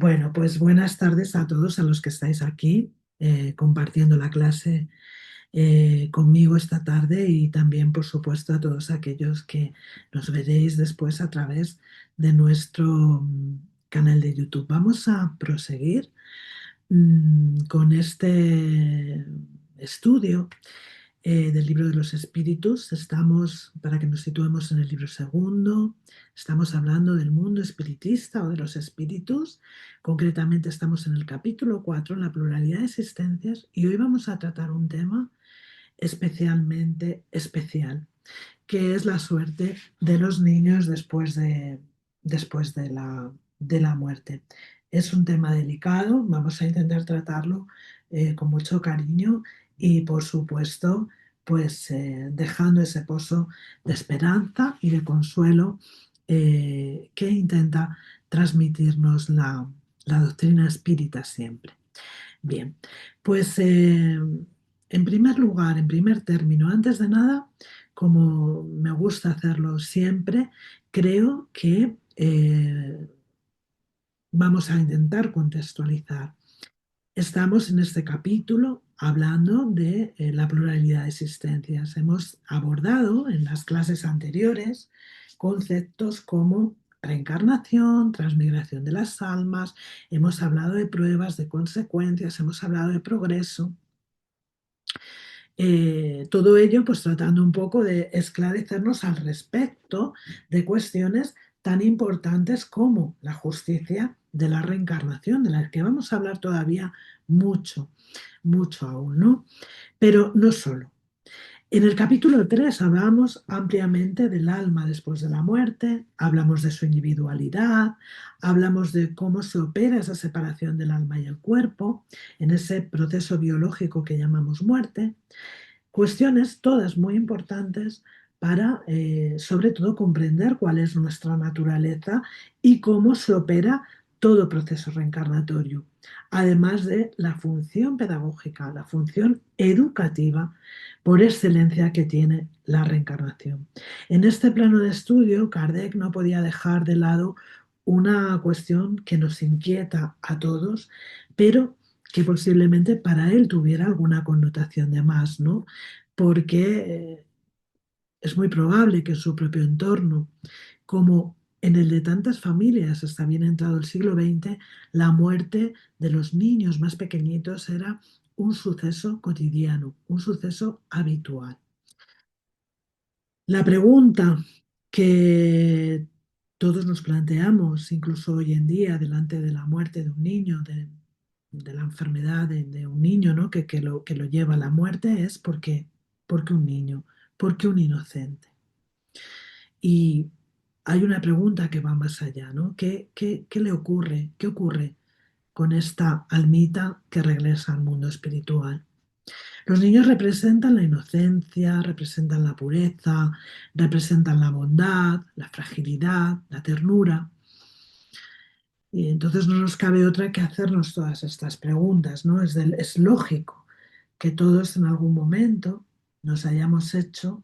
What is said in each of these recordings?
Bueno, pues buenas tardes a todos a los que estáis aquí compartiendo la clase conmigo esta tarde y también, por supuesto, a todos aquellos que nos veréis después a través de nuestro canal de YouTube. Vamos a proseguir con este estudio del libro de los espíritus. Estamos, para que nos situemos en el libro segundo, estamos hablando del mundo espiritista o de los espíritus. Concretamente estamos en el capítulo 4, en la pluralidad de existencias, y hoy vamos a tratar un tema especialmente especial, que es la suerte de los niños después de la muerte. Es un tema delicado, vamos a intentar tratarlo con mucho cariño y, por supuesto, pues dejando ese pozo de esperanza y de consuelo que intenta transmitirnos la doctrina espírita siempre. Bien, pues en primer lugar, en primer término, antes de nada, como me gusta hacerlo siempre, creo que vamos a intentar contextualizar. Estamos en este capítulo hablando de la pluralidad de existencias. Hemos abordado en las clases anteriores conceptos como reencarnación, transmigración de las almas, hemos hablado de pruebas, de consecuencias, hemos hablado de progreso. Todo ello pues tratando un poco de esclarecernos al respecto de cuestiones tan importantes como la justicia de la reencarnación, de la que vamos a hablar todavía mucho, mucho aún, ¿no? Pero no solo. En el capítulo 3 hablamos ampliamente del alma después de la muerte, hablamos de su individualidad, hablamos de cómo se opera esa separación del alma y el cuerpo en ese proceso biológico que llamamos muerte. Cuestiones todas muy importantes para, sobre todo, comprender cuál es nuestra naturaleza y cómo se opera todo proceso reencarnatorio, además de la función pedagógica, la función educativa por excelencia que tiene la reencarnación. En este plano de estudio, Kardec no podía dejar de lado una cuestión que nos inquieta a todos, pero que posiblemente para él tuviera alguna connotación de más, ¿no? Porque es muy probable que en su propio entorno, como en el de tantas familias hasta bien entrado el siglo XX, la muerte de los niños más pequeñitos era un suceso cotidiano, un suceso habitual. La pregunta que todos nos planteamos, incluso hoy en día, delante de la muerte de un niño, de la enfermedad de un niño, ¿no? que lo lleva a la muerte, es ¿por qué un niño? ¿Por qué un inocente? Y hay una pregunta que va más allá, ¿no? ¿Qué le ocurre? ¿Qué ocurre con esta almita que regresa al mundo espiritual? Los niños representan la inocencia, representan la pureza, representan la bondad, la fragilidad, la ternura. Y entonces no nos cabe otra que hacernos todas estas preguntas, ¿no? Es lógico que todos en algún momento nos hayamos hecho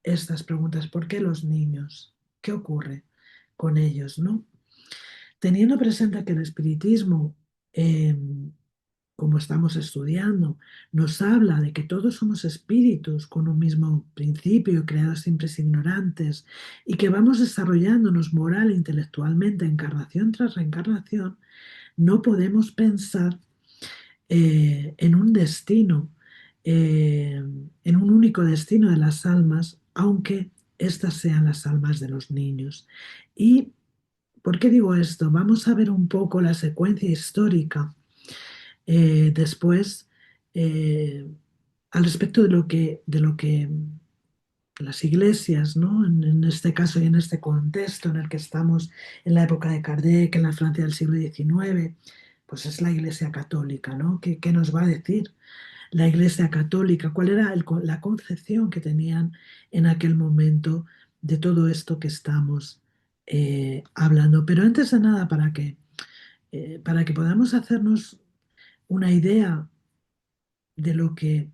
estas preguntas. ¿Por qué los niños? ¿Qué ocurre con ellos, no? Teniendo presente que el espiritismo, eh, como estamos estudiando, nos habla de que todos somos espíritus con un mismo principio, creados simples ignorantes, y que vamos desarrollándonos moral e intelectualmente encarnación tras reencarnación, no podemos pensar en un destino, en un único destino de las almas, aunque estas sean las almas de los niños. ¿Y por qué digo esto? Vamos a ver un poco la secuencia histórica después eh, al respecto de lo que las iglesias, ¿no? En este caso y en este contexto en el que estamos en la época de Kardec, en la Francia del siglo XIX, pues es la Iglesia Católica, ¿no? ¿Qué nos va a decir la Iglesia Católica? ¿Cuál era la concepción que tenían en aquel momento de todo esto que estamos hablando? Pero antes de nada, para que podamos hacernos una idea de lo que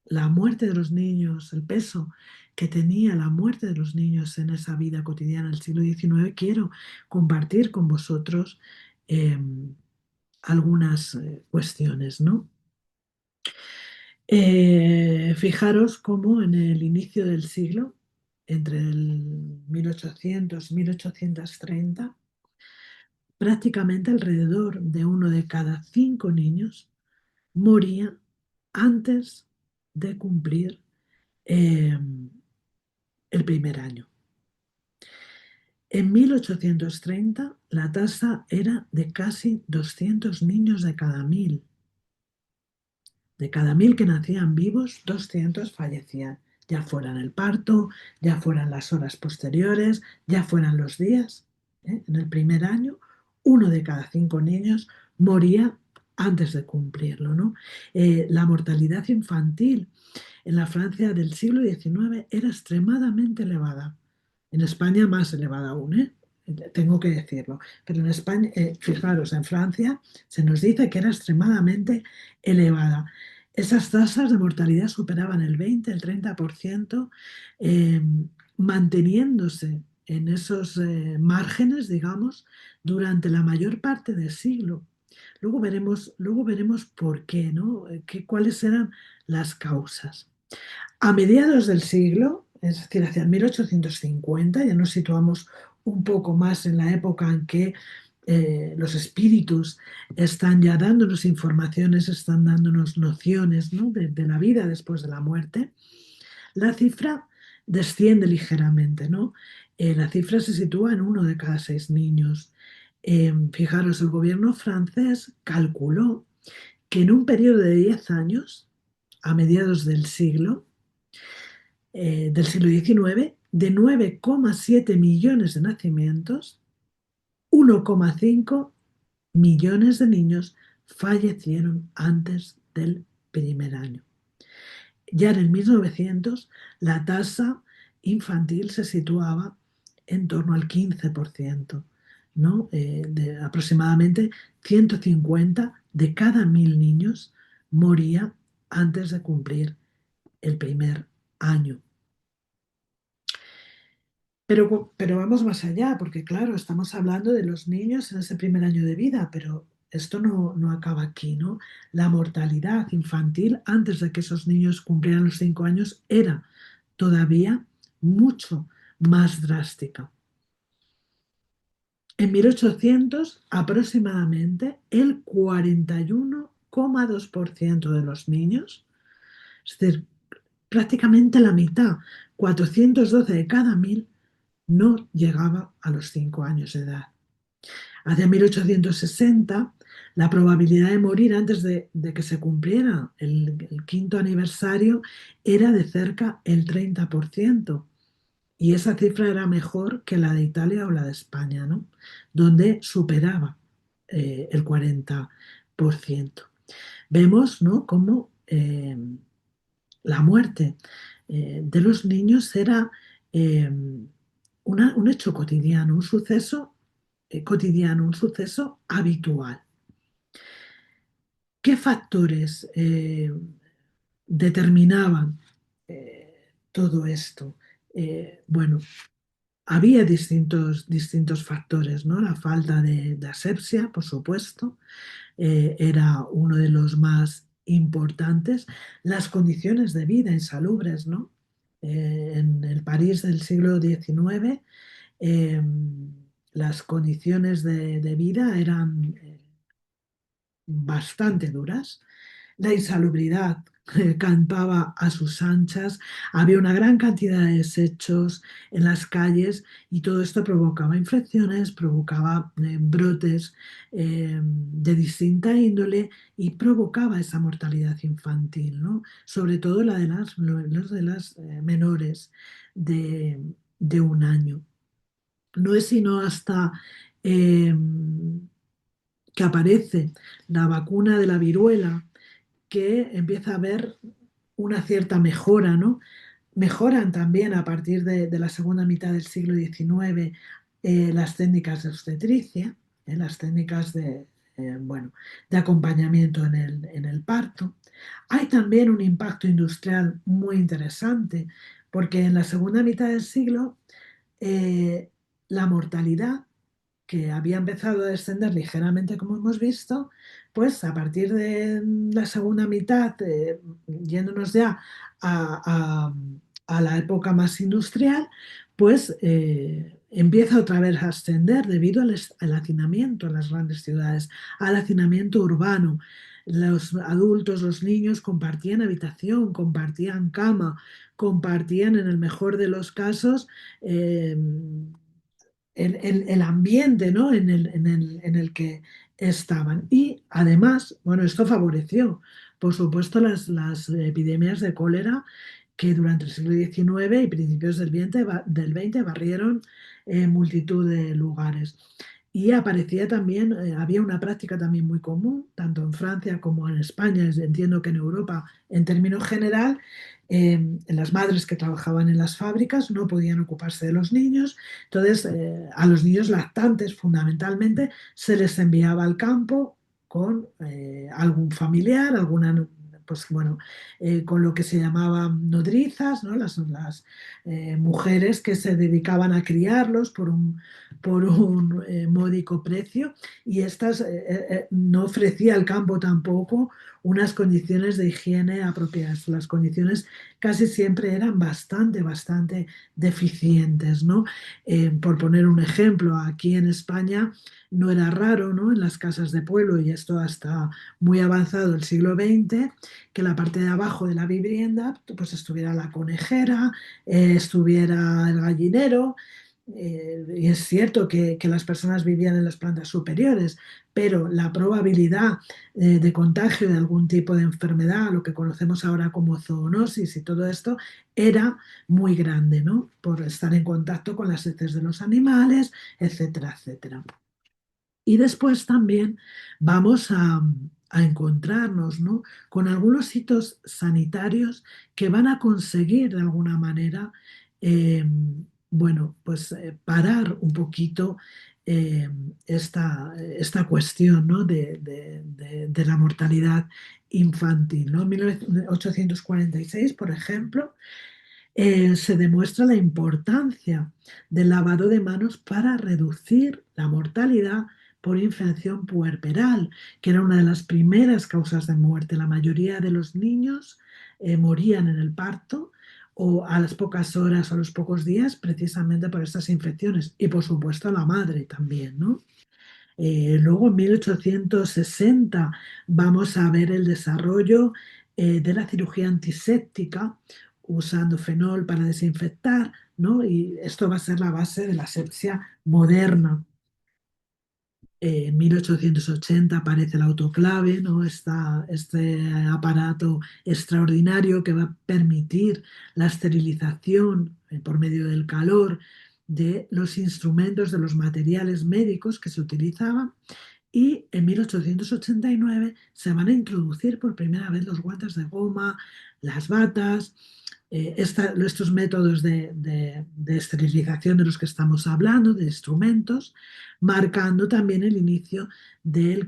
la muerte de los niños, el peso que tenía la muerte de los niños en esa vida cotidiana del siglo XIX, quiero compartir con vosotros eh, algunas cuestiones, ¿no? Fijaros cómo en el inicio del siglo, entre el 1800 y 1830, prácticamente alrededor de uno de cada cinco niños moría antes de cumplir eh, el primer año. En 1830 la tasa era de casi 200 niños de cada mil. De cada mil que nacían vivos, 200 fallecían, ya fueran el parto, ya fueran las horas posteriores, ya fueran los días. En el primer año, uno de cada cinco niños moría antes de cumplirlo, ¿no? La mortalidad infantil en la Francia del siglo XIX era extremadamente elevada. En España más elevada aún, ¿eh? Tengo que decirlo. Pero en España, fijaros, en Francia se nos dice que era extremadamente elevada. Esas tasas de mortalidad superaban el 20, el 30%, eh, manteniéndose en esos márgenes, digamos, durante la mayor parte del siglo. Luego veremos por qué, ¿no? Cuáles eran las causas. A mediados del siglo, es decir, hacia el 1850, ya nos situamos un poco más en la época en que los espíritus están ya dándonos informaciones, están dándonos nociones, ¿no? de la vida después de la muerte, la cifra desciende ligeramente, ¿no? La cifra se sitúa en uno de cada seis niños. Fijaros, el gobierno francés calculó que en un periodo de 10 años, a mediados del siglo XIX, de 9,7 millones de nacimientos, 1,5 millones de niños fallecieron antes del primer año. Ya en el 1900 la tasa infantil se situaba en torno al 15%, ¿no? De aproximadamente 150 de cada 1000 niños moría antes de cumplir el primer año. Pero vamos más allá, porque claro, estamos hablando de los niños en ese primer año de vida, pero esto no acaba aquí, ¿no? La mortalidad infantil antes de que esos niños cumplieran los 5 años era todavía mucho más drástica. En 1800, aproximadamente, el 41,2% de los niños, es decir, prácticamente la mitad, 412 de cada 1000, no llegaba a los 5 años de edad. Hacia 1860, la probabilidad de morir antes de que se cumpliera el quinto aniversario era de cerca el 30%. Y esa cifra era mejor que la de Italia o la de España, ¿no? Donde superaba el 40%. Vemos, ¿no?, cómo la muerte de los niños era eh, un hecho cotidiano, un suceso cotidiano, un suceso habitual. ¿Qué factores determinaban todo esto? Bueno, había distintos factores, ¿no? La falta de asepsia, por supuesto, era uno de los más importantes. Las condiciones de vida insalubres, ¿no? En el París del siglo XIX, eh, las condiciones de vida eran bastante duras. La insalubridad cantaba a sus anchas, había una gran cantidad de desechos en las calles y todo esto provocaba infecciones, provocaba brotes de distinta índole y provocaba esa mortalidad infantil, ¿no? Sobre todo la de los de las menores de un año. No es sino hasta eh, que aparece la vacuna de la viruela que empieza a haber una cierta mejora, ¿no? Mejoran también a partir de la segunda mitad del siglo XIX las técnicas de obstetricia, las técnicas bueno, de acompañamiento en el parto. Hay también un impacto industrial muy interesante, porque en la segunda mitad del siglo la mortalidad que había empezado a descender ligeramente, como hemos visto, pues a partir de la segunda mitad, yéndonos ya a, a la época más industrial, pues empieza otra vez a ascender debido al hacinamiento en las grandes ciudades, al hacinamiento urbano. Los adultos, los niños compartían habitación, compartían cama, compartían en el mejor de los casos eh, el ambiente, ¿no? En el que estaban. Y además, bueno, esto favoreció, por supuesto, las epidemias de cólera que durante el siglo XIX y principios del XX barrieron multitud de lugares. Y aparecía también, había una práctica también muy común, tanto en Francia como en España, entiendo que en Europa, en términos general, las madres que trabajaban en las fábricas no podían ocuparse de los niños, entonces a los niños lactantes fundamentalmente se les enviaba al campo con algún familiar, alguna, pues bueno, con lo que se llamaban nodrizas, ¿no? Las mujeres que se dedicaban a criarlos por un módico precio y estas no ofrecía al campo tampoco unas condiciones de higiene apropiadas. Las condiciones casi siempre eran bastante deficientes, ¿no? Por poner un ejemplo, aquí en España no era raro, ¿no? En las casas de pueblo, y esto hasta muy avanzado el siglo XX, que la parte de abajo de la vivienda pues estuviera la conejera, estuviera el gallinero. Y es cierto que las personas vivían en las plantas superiores, pero la probabilidad de contagio de algún tipo de enfermedad, lo que conocemos ahora como zoonosis y todo esto, era muy grande, ¿no? Por estar en contacto con las heces de los animales, etcétera, etcétera. Y después también vamos a encontrarnos, ¿no? Con algunos hitos sanitarios que van a conseguir de alguna manera, eh, bueno, pues parar un poquito eh, esta cuestión, ¿no? De la mortalidad infantil, ¿no? En 1846, por ejemplo, se demuestra la importancia del lavado de manos para reducir la mortalidad por infección puerperal, que era una de las primeras causas de muerte. La mayoría de los niños morían en el parto o a las pocas horas o a los pocos días precisamente por estas infecciones y por supuesto la madre también, ¿no? Luego, en 1860, vamos a ver el desarrollo de la cirugía antiséptica usando fenol para desinfectar, ¿no? Y esto va a ser la base de la asepsia moderna. En 1880 aparece el autoclave, ¿no? Este aparato extraordinario que va a permitir la esterilización por medio del calor de los instrumentos, de los materiales médicos que se utilizaban. Y en 1889 se van a introducir por primera vez los guantes de goma, las batas, estos métodos de esterilización de los que estamos hablando, de instrumentos, marcando también el inicio del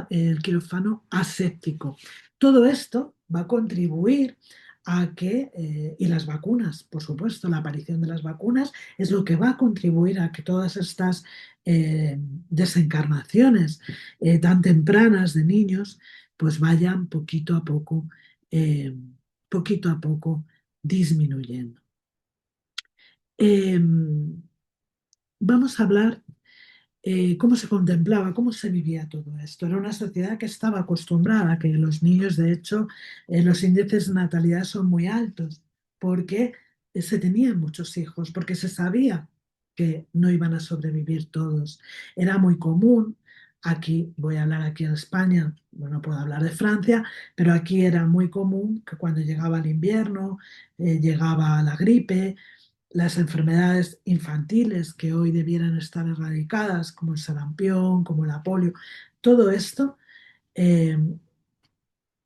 el quirófano aséptico. Todo esto va a contribuir a que, y las vacunas, por supuesto, la aparición de las vacunas es lo que va a contribuir a que todas estas desencarnaciones tan tempranas de niños, pues vayan eh, poquito a poco disminuyendo. Eh, Vamos a hablar cómo se contemplaba, cómo se vivía todo esto. Era una sociedad que estaba acostumbrada a que los niños, de hecho, los índices de natalidad son muy altos, porque se tenían muchos hijos, porque se sabía que no iban a sobrevivir todos. Era muy común, aquí voy a hablar aquí en España, bueno, puedo hablar de Francia, pero aquí era muy común que cuando llegaba el invierno, llegaba la gripe, las enfermedades infantiles que hoy debieran estar erradicadas, como el sarampión, como la polio, todo esto eh,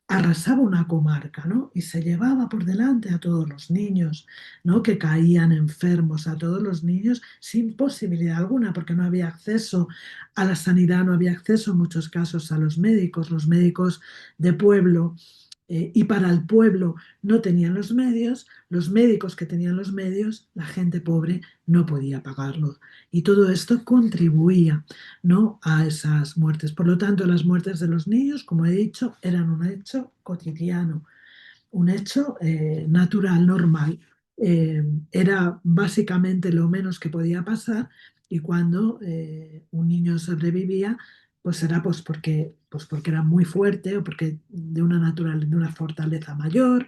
arrasaba una comarca, ¿no? Y se llevaba por delante a todos los niños, ¿no? Que caían enfermos, a todos los niños sin posibilidad alguna, porque no había acceso a la sanidad, no había acceso en muchos casos a los médicos de pueblo y para el pueblo no tenían los medios, los médicos que tenían los medios, la gente pobre no podía pagarlos. Y todo esto contribuía, ¿no?, a esas muertes. Por lo tanto, las muertes de los niños, como he dicho, eran un hecho cotidiano, un hecho natural, normal. Era básicamente lo menos que podía pasar, y cuando un niño sobrevivía, pues era pues porque era muy fuerte o porque de una fortaleza mayor,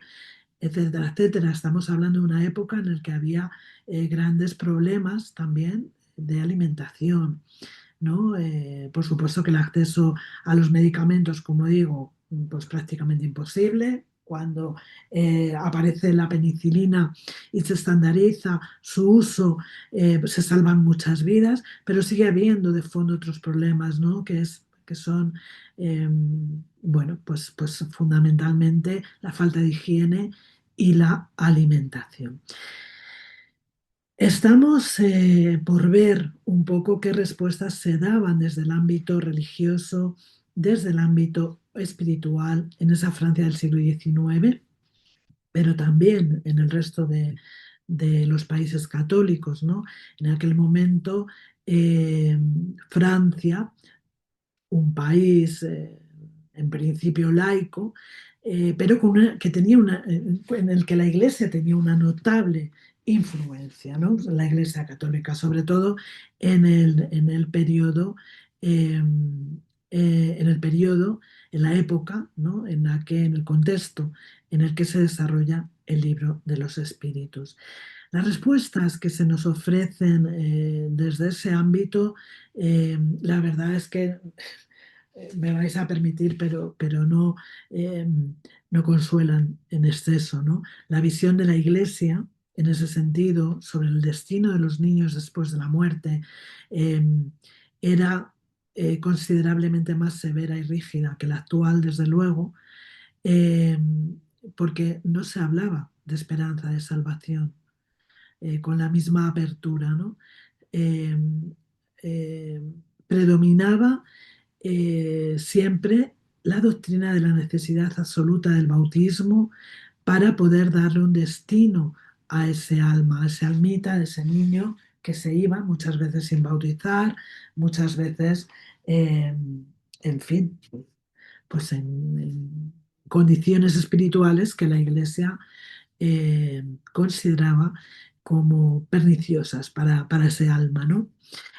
etcétera, etcétera. Estamos hablando de una época en la que había grandes problemas también de alimentación, ¿no? Por supuesto que el acceso a los medicamentos, como digo, pues prácticamente imposible. Cuando aparece la penicilina y se estandariza su uso, pues se salvan muchas vidas, pero sigue habiendo de fondo otros problemas, ¿no? Que son, eh, bueno, pues fundamentalmente la falta de higiene y la alimentación. Estamos por ver un poco qué respuestas se daban desde el ámbito religioso, desde el ámbito espiritual en esa Francia del siglo XIX, pero también en el resto de los países católicos, ¿no? En aquel momento, eh, Francia, un país en principio laico, pero que tenía en el que la Iglesia tenía una notable influencia, ¿no? La Iglesia católica, sobre todo en el periodo, eh, en el periodo, en la época, ¿no?, en el contexto en el que se desarrolla el libro de los Espíritus. Las respuestas que se nos ofrecen desde ese ámbito, la verdad es que me vais a permitir, pero no, no consuelan en exceso, ¿no? La visión de la Iglesia, en ese sentido, sobre el destino de los niños después de la muerte, eh, era considerablemente más severa y rígida que la actual, desde luego, eh, porque no se hablaba de esperanza de salvación con la misma apertura, ¿no? Eh, eh, Predominaba siempre la doctrina de la necesidad absoluta del bautismo para poder darle un destino a ese alma, a ese almita, a ese niño que se iba muchas veces sin bautizar, muchas veces, eh, en fin, pues en condiciones espirituales que la Iglesia consideraba como perniciosas para ese alma, ¿no?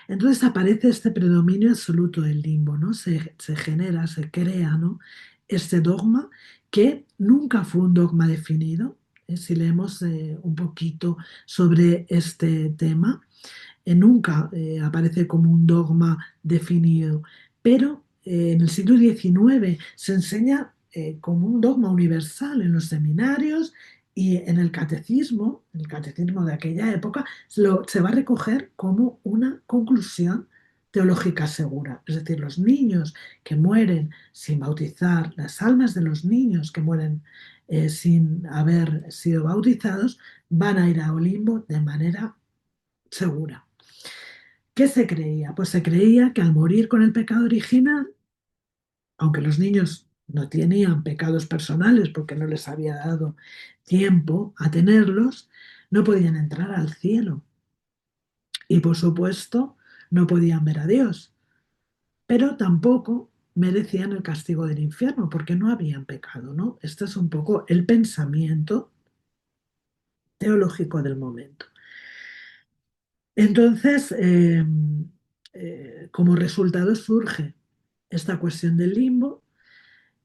Entonces aparece este predominio absoluto del limbo, ¿no? Se genera, se crea, ¿no?, este dogma que nunca fue un dogma definido. Si leemos un poquito sobre este tema, nunca aparece como un dogma definido, pero en el siglo XIX se enseña como un dogma universal en los seminarios y en el catecismo de aquella época, se va a recoger como una conclusión teológica segura. Es decir, los niños que mueren sin bautizar, las almas de los niños que mueren sin haber sido bautizados, van a ir a Olimpo de manera segura. ¿Qué se creía? Pues se creía que al morir con el pecado original, aunque los niños no tenían pecados personales porque no les había dado tiempo a tenerlos, no podían entrar al cielo y por supuesto no podían ver a Dios, pero tampoco merecían el castigo del infierno porque no habían pecado, ¿no? Este es un poco el pensamiento teológico del momento. Entonces, como resultado surge esta cuestión del limbo,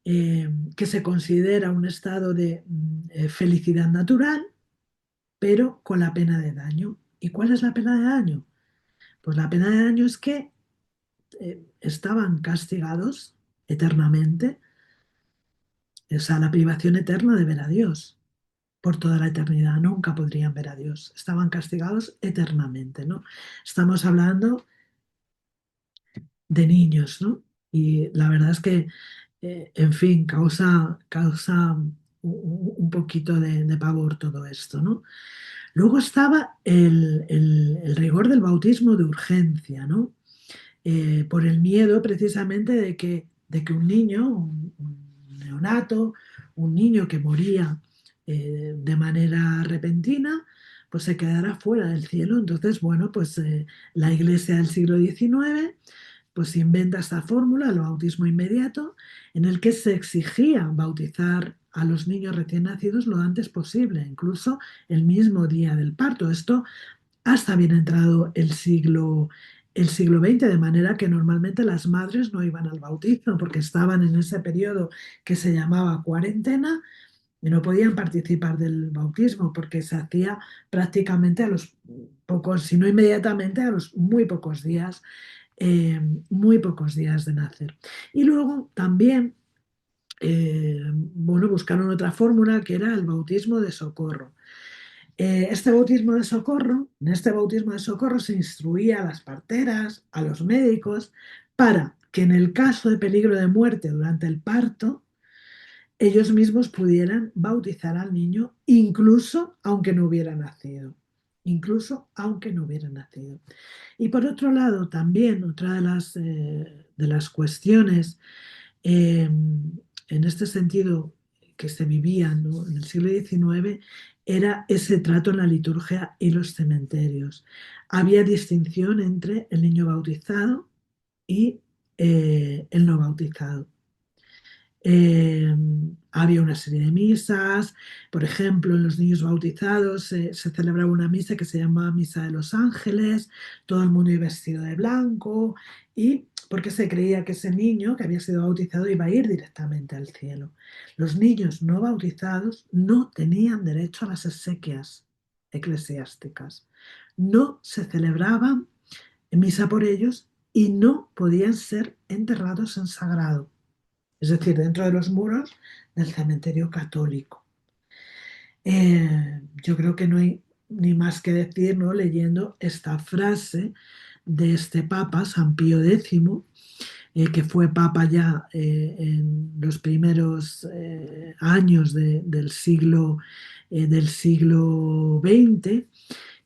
que se considera un estado de felicidad natural, pero con la pena de daño. ¿Y cuál es la pena de daño? Pues la pena de daño es que estaban castigados eternamente, o sea, la privación eterna de ver a Dios por toda la eternidad, nunca podrían ver a Dios, estaban castigados eternamente, ¿no? Estamos hablando de niños, ¿no? Y la verdad es que, en fin, causa un poquito de pavor todo esto, ¿no? Luego estaba el rigor del bautismo de urgencia, ¿no? Por el miedo precisamente de que un niño, un neonato, un niño que moría de manera repentina, pues se quedara fuera del cielo. Entonces, bueno, pues la Iglesia del siglo XIX pues inventa esta fórmula, el bautismo inmediato, en el que se exigía bautizar a los niños recién nacidos lo antes posible, incluso el mismo día del parto. Esto hasta bien entrado el siglo XX, de manera que normalmente las madres no iban al bautizo porque estaban en ese periodo que se llamaba cuarentena y no podían participar del bautismo porque se hacía prácticamente a los pocos, si no inmediatamente, a los muy pocos días de nacer. Y luego también, bueno, buscaron otra fórmula que era el bautismo de socorro. En este bautismo de socorro se instruía a las parteras, a los médicos, para que en el caso de peligro de muerte durante el parto, ellos mismos pudieran bautizar al niño, incluso aunque no hubiera nacido. Incluso aunque no hubiera nacido. Y por otro lado, también otra de las cuestiones en este sentido que se vivía, ¿no?, en el siglo XIX era ese trato en la liturgia y los cementerios. Había distinción entre el niño bautizado y el no bautizado. Eh, Había una serie de misas, por ejemplo, en los niños bautizados se celebraba una misa que se llamaba Misa de los Ángeles, todo el mundo iba vestido de blanco, y porque se creía que ese niño que había sido bautizado iba a ir directamente al cielo. Los niños no bautizados no tenían derecho a las exequias eclesiásticas, no se celebraba misa por ellos y no podían ser enterrados en sagrado, es decir, dentro de los muros del cementerio católico. Yo creo que no hay ni más que decir, ¿no?, leyendo esta frase de este Papa, San Pío X, que fue Papa ya en los primeros años del siglo XX,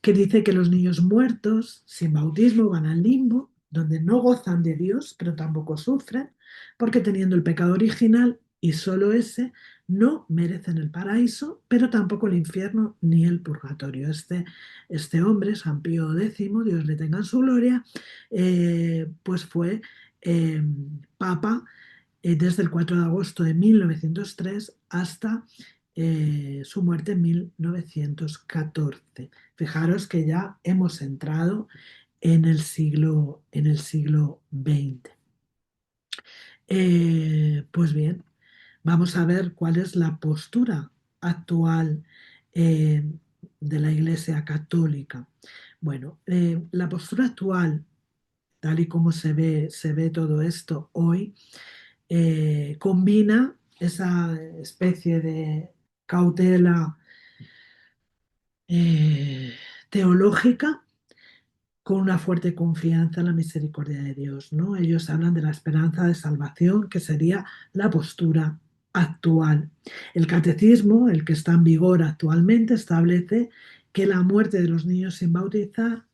que dice que los niños muertos sin bautismo van al limbo, donde no gozan de Dios, pero tampoco sufren, porque teniendo el pecado original y solo ese, no merecen el paraíso, pero tampoco el infierno ni el purgatorio. Este hombre, San Pío X, Dios le tenga en su gloria, pues fue eh, papa desde el 4 de agosto de 1903 hasta su muerte en 1914. Fijaros que ya hemos entrado en el siglo XX. Pues bien, vamos a ver cuál es la postura actual eh, de la Iglesia Católica. Bueno, la postura actual, tal y como se ve todo esto hoy, combina esa especie de cautela eh, teológica con una fuerte confianza en la misericordia de Dios, ¿no? Ellos hablan de la esperanza de salvación, que sería la postura actual. El catecismo, el que está en vigor actualmente, establece que la muerte de los niños sin bautizar,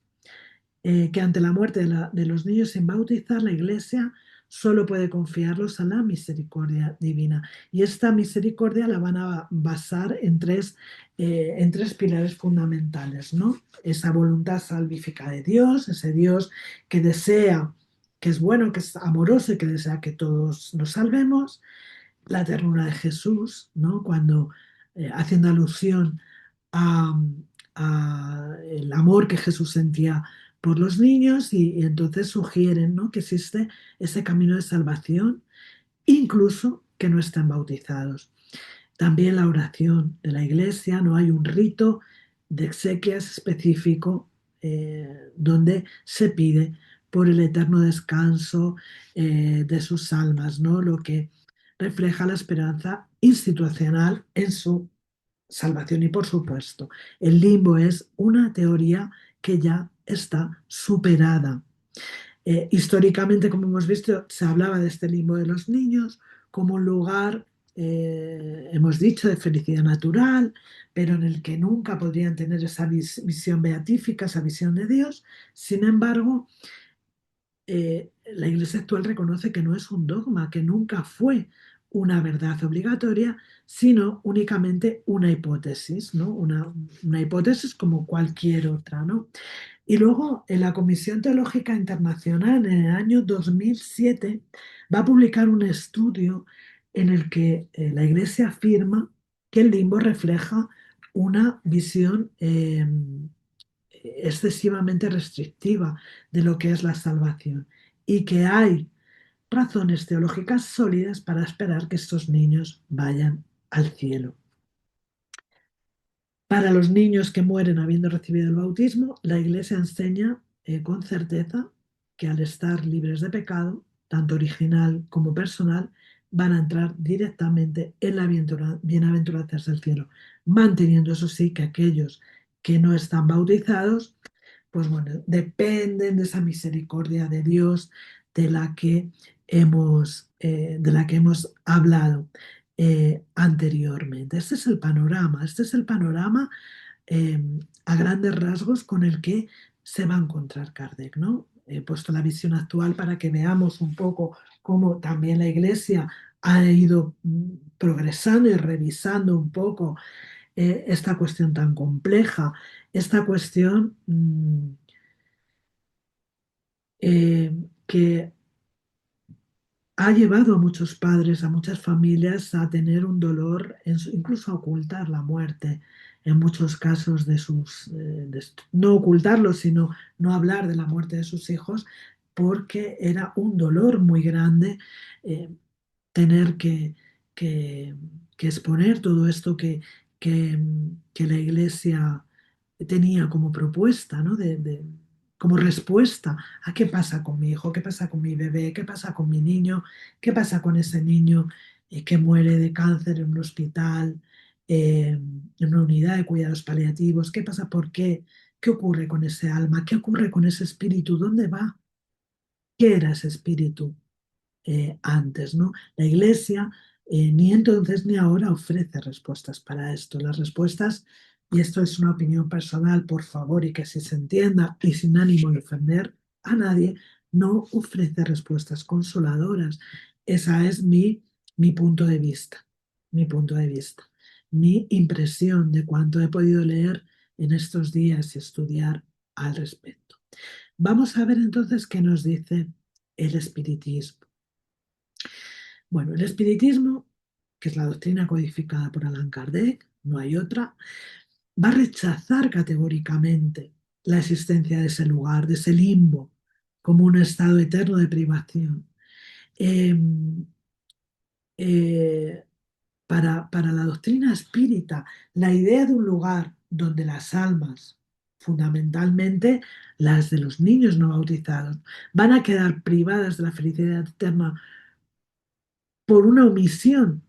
que ante la muerte de los niños sin bautizar, la Iglesia solo puede confiarlos a la misericordia divina. Y esta misericordia la van a basar en tres pilares fundamentales, ¿no? Esa voluntad salvífica de Dios, ese Dios que desea, que es bueno, que es amoroso y que desea que todos nos salvemos, la ternura de Jesús, ¿no? Cuando haciendo alusión a, a el amor que Jesús sentía por los niños y entonces sugieren, ¿no?, que existe ese camino de salvación, incluso que no estén bautizados. También la oración de la Iglesia, no hay un rito de exequias específico donde se pide por el eterno descanso de sus almas, ¿no?, lo que refleja la esperanza institucional en su salvación. Y por supuesto, el limbo es una teoría que ya está superada. Históricamente, como hemos visto, se hablaba de este limbo de los niños como un lugar, hemos dicho, de felicidad natural, pero en el que nunca podrían tener esa visión beatífica, esa visión de Dios. Sin embargo, la Iglesia actual reconoce que no es un dogma, que nunca fue una verdad obligatoria, sino únicamente una hipótesis, ¿no? Una hipótesis como cualquier otra, ¿no? Y luego, en la Comisión Teológica Internacional, en el año 2007, va a publicar un estudio en el que la Iglesia afirma que el limbo refleja una visión excesivamente restrictiva de lo que es la salvación y que hay razones teológicas sólidas para esperar que estos niños vayan al cielo. Para los niños que mueren habiendo recibido el bautismo, la Iglesia enseña con certeza que al estar libres de pecado, tanto original como personal, van a entrar directamente en la bienaventuranzas del cielo, manteniendo eso sí que aquellos que no están bautizados pues bueno, dependen de esa misericordia de Dios de la que hemos hablado anteriormente. Este es el panorama eh, a grandes rasgos con el que se va a encontrar Kardec, ¿no? He puesto la visión actual para que veamos un poco cómo también la Iglesia ha ido progresando y revisando un poco esta cuestión tan compleja, esta cuestión eh, que ha llevado a muchos padres, a muchas familias a tener un dolor, incluso a ocultar la muerte en muchos casos no ocultarlo, sino no hablar de la muerte de sus hijos, porque era un dolor muy grande eh, tener que- que exponer todo esto que la Iglesia tenía como propuesta, ¿no? Como respuesta a qué pasa con mi hijo, qué pasa con mi bebé, qué pasa con mi niño, qué pasa con ese niño que muere de cáncer en un hospital, en una unidad de cuidados paliativos, qué pasa, por qué, qué ocurre con ese alma, qué ocurre con ese espíritu, dónde va, qué era ese espíritu antes, ¿no? La Iglesia ni entonces ni ahora ofrece respuestas para esto. Las respuestas, y esto es una opinión personal, por favor, y que si se entienda y sin ánimo de ofender a nadie, no ofrece respuestas consoladoras. Esa es mi punto de vista, mi punto de vista, mi impresión de cuánto he podido leer en estos días y estudiar al respecto. Vamos a ver entonces qué nos dice el espiritismo. Bueno, el espiritismo, que es la doctrina codificada por Allan Kardec, no hay otra, va a rechazar categóricamente la existencia de ese lugar, de ese limbo, como un estado eterno de privación. Eh, eh, para la doctrina espírita, la idea de un lugar donde las almas, fundamentalmente las de los niños no bautizados, van a quedar privadas de la felicidad eterna por una omisión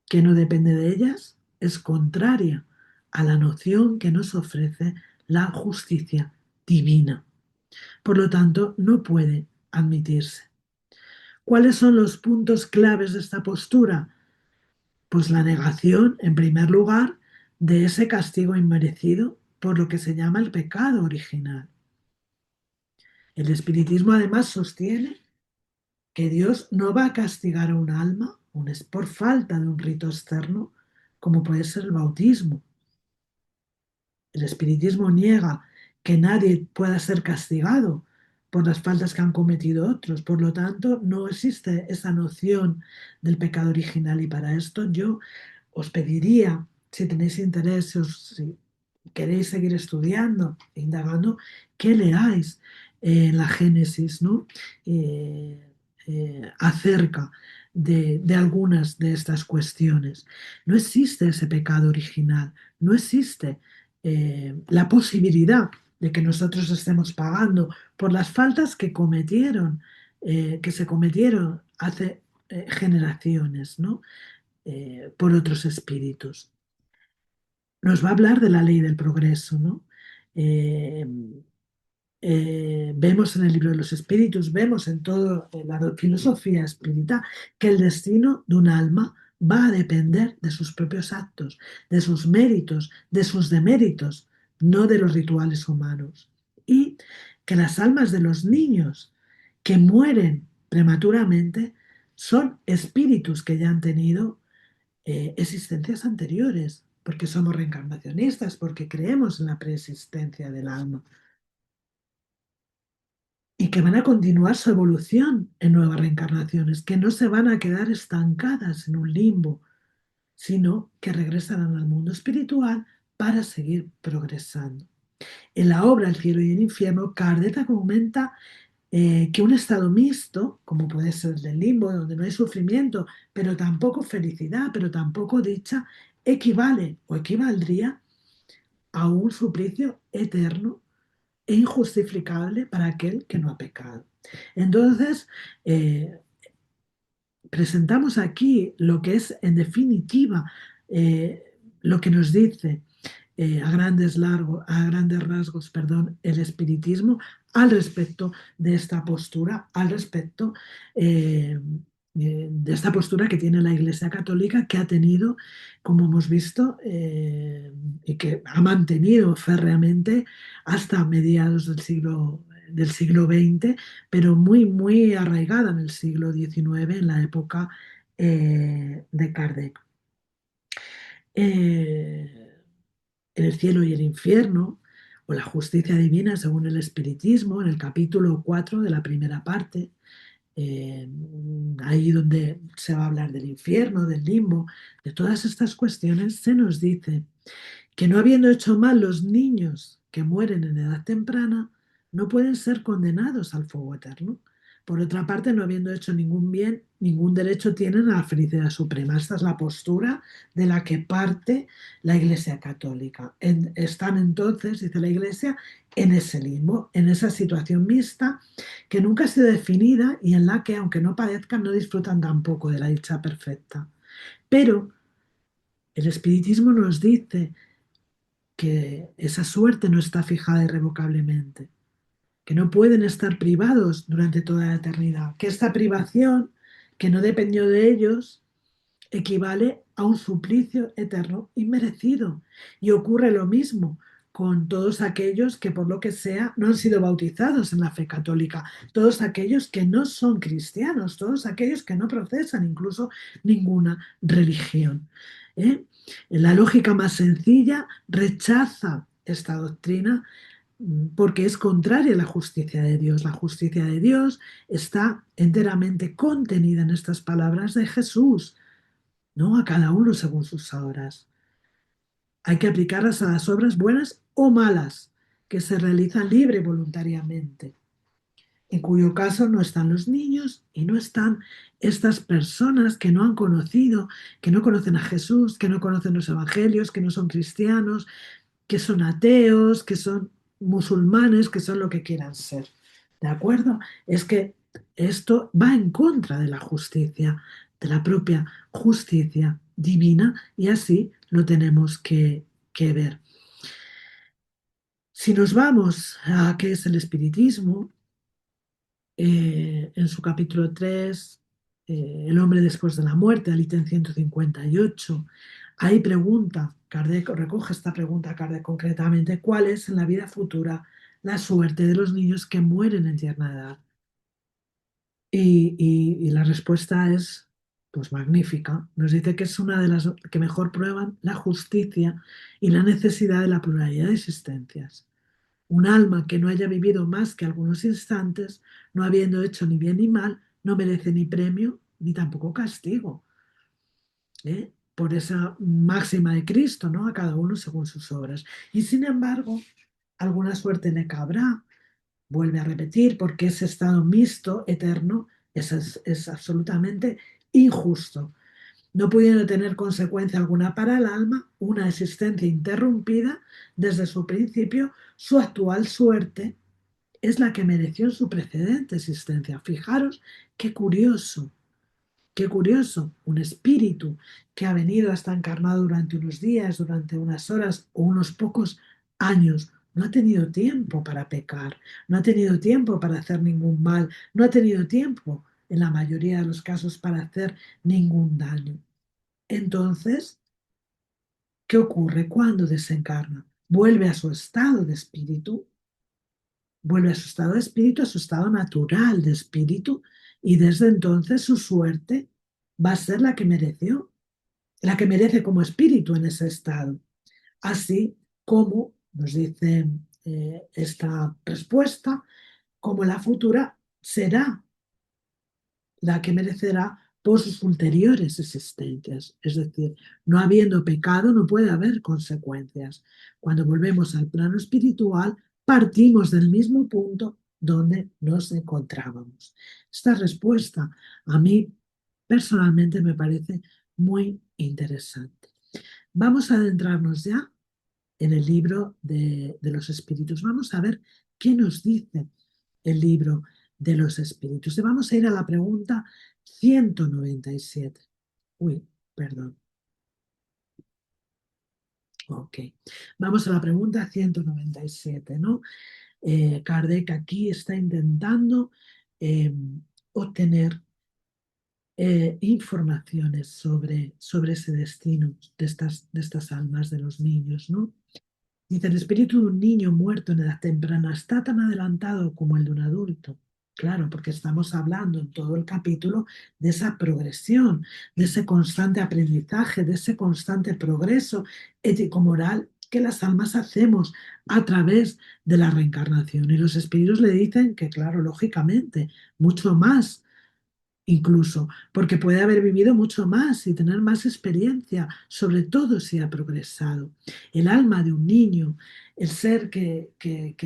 que no depende de ellas, es contraria a la noción que nos ofrece la justicia divina. Por lo tanto, no puede admitirse. ¿Cuáles son los puntos claves de esta postura? Pues la negación, en primer lugar, de ese castigo inmerecido por lo que se llama el pecado original. El espiritismo además sostiene que Dios no va a castigar a un alma por falta de un rito externo, como puede ser el bautismo. El espiritismo niega que nadie pueda ser castigado por las faltas que han cometido otros. Por lo tanto, no existe esa noción del pecado original. Y para esto yo os pediría, si tenéis interés, si queréis seguir estudiando e indagando, que leáis la Génesis, ¿no? Eh, acerca de algunas de estas cuestiones. No existe ese pecado original, no existe la posibilidad de que nosotros estemos pagando por las faltas que se cometieron hace generaciones, ¿no? Por otros espíritus. Nos va a hablar de la ley del progreso, ¿no? Eh, vemos en el libro de los espíritus, vemos en toda la filosofía espírita que el destino de un alma va a depender de sus propios actos, de sus méritos, de sus deméritos, no de los rituales humanos. Y que las almas de los niños que mueren prematuramente son espíritus que ya han tenido existencias anteriores, porque somos reencarnacionistas, porque creemos en la preexistencia del alma y que van a continuar su evolución en nuevas reencarnaciones, que no se van a quedar estancadas en un limbo, sino que regresarán al mundo espiritual para seguir progresando. En la obra El cielo y el infierno, Kardec argumenta que un estado mixto, como puede ser el del limbo, donde no hay sufrimiento, pero tampoco felicidad, pero tampoco dicha, equivale o equivaldría a un suplicio eterno e injustificable para aquel que no ha pecado. Entonces, eh, presentamos aquí lo que es, en definitiva, lo que nos dice a grandes rasgos, perdón, el espiritismo al respecto de esta postura, al respecto de esta postura que tiene la Iglesia Católica, que ha tenido, como hemos visto, y que ha mantenido férreamente hasta mediados del siglo XX, pero muy, muy arraigada en el siglo XIX, en la época de Kardec. Eh, en el cielo y el infierno, o la justicia divina según el espiritismo, en el capítulo 4 de la primera parte, eh, ahí donde se va a hablar del infierno, del limbo, de todas estas cuestiones, se nos dice que no habiendo hecho mal los niños que mueren en edad temprana, no pueden ser condenados al fuego eterno. Por otra parte, no habiendo hecho ningún bien, ningún derecho tienen a la felicidad suprema. Esta es la postura de la que parte la Iglesia Católica. Están entonces, dice la Iglesia, en ese limbo, en esa situación mixta que nunca ha sido definida y en la que, aunque no padezcan, no disfrutan tampoco de la dicha perfecta. Pero el espiritismo nos dice que esa suerte no está fijada irrevocablemente, que no pueden estar privados durante toda la eternidad, que esta privación, que no dependió de ellos, equivale a un suplicio eterno inmerecido. Y ocurre lo mismo con todos aquellos que por lo que sea no han sido bautizados en la fe católica, todos aquellos que no son cristianos, todos aquellos que no profesan incluso ninguna religión. ¿Eh? La lógica más sencilla rechaza esta doctrina porque es contraria a la justicia de Dios. La justicia de Dios está enteramente contenida en estas palabras de Jesús, no a cada uno según sus obras. Hay que aplicarlas a las obras buenas o malas que se realizan libre y voluntariamente, en cuyo caso no están los niños y no están estas personas que no han conocido, que no conocen a Jesús, que no conocen los evangelios, que no son cristianos, que son ateos, que son musulmanes, que son lo que quieran ser. ¿De acuerdo? Es que esto va en contra de la justicia, de la propia justicia divina, y así lo tenemos que ver. Si nos vamos a qué es el espiritismo, en su capítulo 3, El hombre después de la muerte, al ítem 158, ahí pregunta, Kardec recoge esta pregunta, Kardec concretamente, ¿cuál es en la vida futura la suerte de los niños que mueren en tierna edad? Y la respuesta es, pues magnífica. Nos dice que es una de las que mejor prueban la justicia y la necesidad de la pluralidad de existencias. Un alma que no haya vivido más que algunos instantes, no habiendo hecho ni bien ni mal, no merece ni premio ni tampoco castigo. Por esa máxima de Cristo, ¿no? A cada uno según sus obras. Y sin embargo, alguna suerte le cabrá, vuelve a repetir, porque ese estado mixto, eterno, es absolutamente injusto, no pudiendo tener consecuencia alguna para el alma, una existencia interrumpida desde su principio, su actual suerte es la que mereció en su precedente existencia. Fijaros qué curioso, un espíritu que ha venido hasta encarnado durante unos días, durante unas horas o unos pocos años, no ha tenido tiempo para pecar, no ha tenido tiempo para hacer ningún mal, no ha tenido tiempo, en la mayoría de los casos, para hacer ningún daño. Entonces, ¿qué ocurre cuando desencarna? Vuelve a su estado de espíritu vuelve a su estado de espíritu, a su estado natural de espíritu, y desde entonces su suerte va a ser la que merece como espíritu en ese estado. Así como nos dice esta respuesta, como la futura será la que merecerá por sus ulteriores existencias. Es decir, no habiendo pecado no puede haber consecuencias. Cuando volvemos al plano espiritual, partimos del mismo punto donde nos encontrábamos. Esta respuesta a mí personalmente me parece muy interesante. Vamos a adentrarnos ya en el libro de los espíritus. Vamos a ver qué nos dice el libro de los espíritus. Y vamos a ir a la pregunta 197. Uy, perdón. Ok. Vamos a la pregunta 197, ¿no? Kardec aquí está intentando eh, obtener informaciones sobre ese destino de estas almas de los niños, ¿no? Dice, el espíritu de un niño muerto en edad temprana está tan adelantado como el de un adulto. Claro, porque estamos hablando en todo el capítulo de esa progresión, de ese constante aprendizaje, de ese constante progreso ético-moral que las almas hacemos a través de la reencarnación. Y los espíritus le dicen que, claro, lógicamente, mucho más incluso, porque puede haber vivido mucho más y tener más experiencia, sobre todo si ha progresado. El alma de un niño, el ser que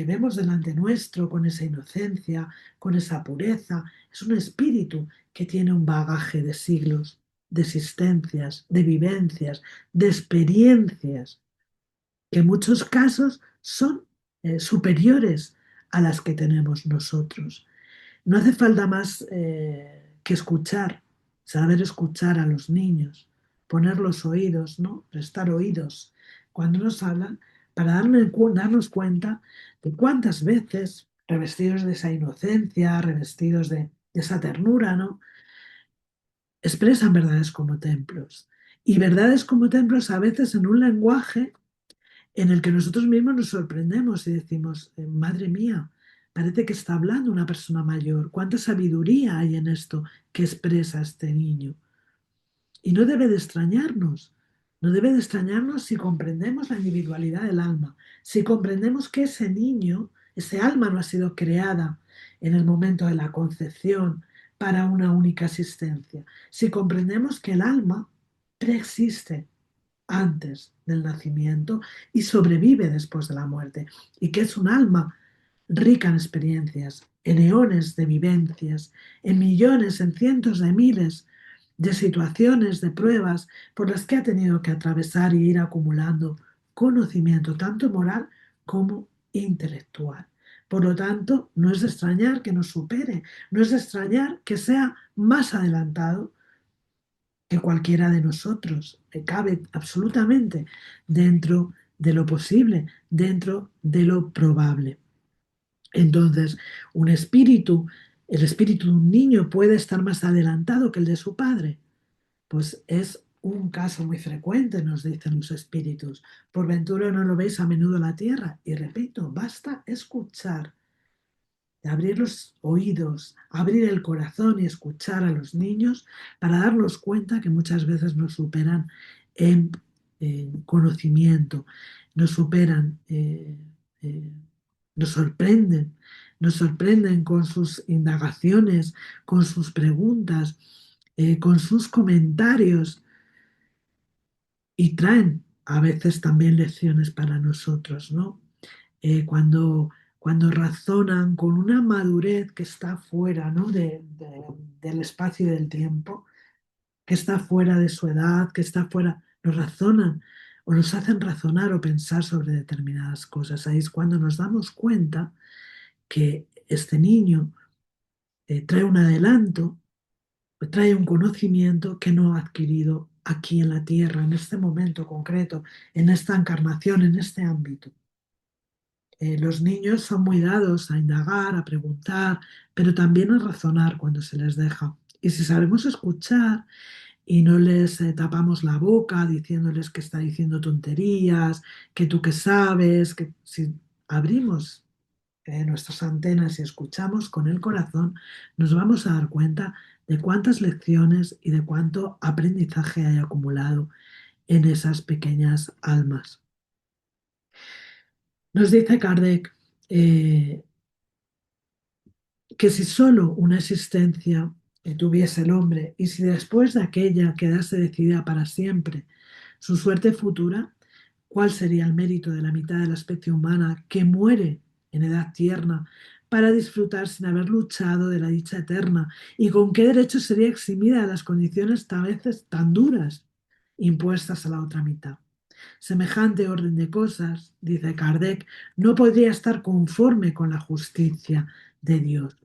vemos delante nuestro con esa inocencia, con esa pureza, es un espíritu que tiene un bagaje de siglos, de existencias, de vivencias, de experiencias, que en muchos casos son superiores a las que tenemos nosotros. No hace falta más que escuchar, saber escuchar a los niños, poner los oídos, ¿no? Prestar oídos cuando nos hablan para darnos cuenta de cuántas veces, revestidos de esa inocencia, revestidos de esa ternura, ¿no? Expresan verdades como templos. Y verdades como templos a veces en un lenguaje en el que nosotros mismos nos sorprendemos y decimos, madre mía, parece que está hablando una persona mayor. ¿Cuánta sabiduría hay en esto que expresa este niño? Y no debe de extrañarnos, no debe de extrañarnos si comprendemos la individualidad del alma, si comprendemos que ese niño, ese alma no ha sido creada en el momento de la concepción para una única existencia, si comprendemos que el alma preexiste antes del nacimiento y sobrevive después de la muerte, y que es un alma rica en experiencias, en eones de vivencias, en millones, en cientos de miles de situaciones, de pruebas por las que ha tenido que atravesar y ir acumulando conocimiento tanto moral como intelectual. Por lo tanto, no es de extrañar que nos supere, no es de extrañar que sea más adelantado que cualquiera de nosotros, que cabe absolutamente dentro de lo posible, dentro de lo probable. Entonces, un espíritu, el espíritu de un niño puede estar más adelantado que el de su padre. Pues es un caso muy frecuente, nos dicen los espíritus. Por ventura no lo veis a menudo en la tierra. Y repito, basta escuchar, de abrir los oídos, abrir el corazón y escuchar a los niños para darnos cuenta que muchas veces nos superan en, en conocimiento, nos superan, eh, nos sorprenden, nos sorprenden con sus indagaciones, con sus preguntas, con sus comentarios y traen a veces también lecciones para nosotros, ¿no? Cuando, cuando razonan con una madurez que está fuera, ¿no? Del espacio y del tiempo, que está fuera de su edad, que está fuera, nos razonan o nos hacen razonar o pensar sobre determinadas cosas. Ahí es cuando nos damos cuenta que este niño trae un adelanto, trae un conocimiento que no ha adquirido aquí en la Tierra, en este momento concreto, en esta encarnación, en este ámbito. Los niños son muy dados a indagar, a preguntar, pero también a razonar cuando se les deja. Y si sabemos escuchar y no les tapamos la boca diciéndoles que está diciendo tonterías, que tú qué sabes, que si abrimos nuestras antenas y escuchamos con el corazón, nos vamos a dar cuenta de cuántas lecciones y de cuánto aprendizaje hay acumulado en esas pequeñas almas. Nos dice Kardec eh, que si solo una existencia tuviese el hombre y si después de aquella quedase decidida para siempre su suerte futura, ¿cuál sería el mérito de la mitad de la especie humana que muere en edad tierna para disfrutar sin haber luchado de la dicha eterna? ¿Y con qué derecho sería eximida de las condiciones a veces tan duras impuestas a la otra mitad? Semejante orden de cosas, dice Kardec, no podría estar conforme con la justicia de Dios.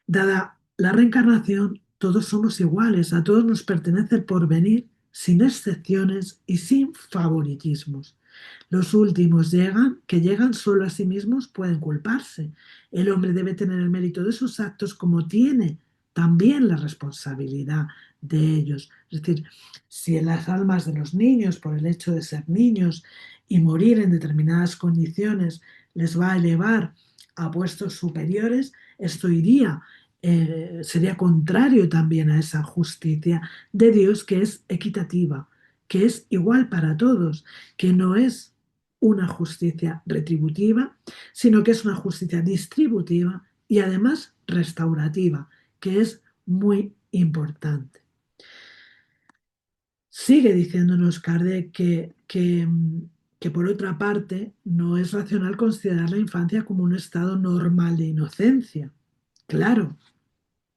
Dada la reencarnación, todos somos iguales, a todos nos pertenece el porvenir, sin excepciones y sin favoritismos. Los últimos que llegan solo a sí mismos, pueden culparse. El hombre debe tener el mérito de sus actos como tiene también la responsabilidad de ellos. Es decir, si en las almas de los niños, por el hecho de ser niños y morir en determinadas condiciones, les va a elevar a puestos superiores, esto sería contrario también a esa justicia de Dios que es equitativa, que es igual para todos, que no es una justicia retributiva, sino que es una justicia distributiva y además restaurativa, que es muy importante. Sigue diciéndonos Kardec que por otra parte no es racional considerar la infancia como un estado normal de inocencia. Claro,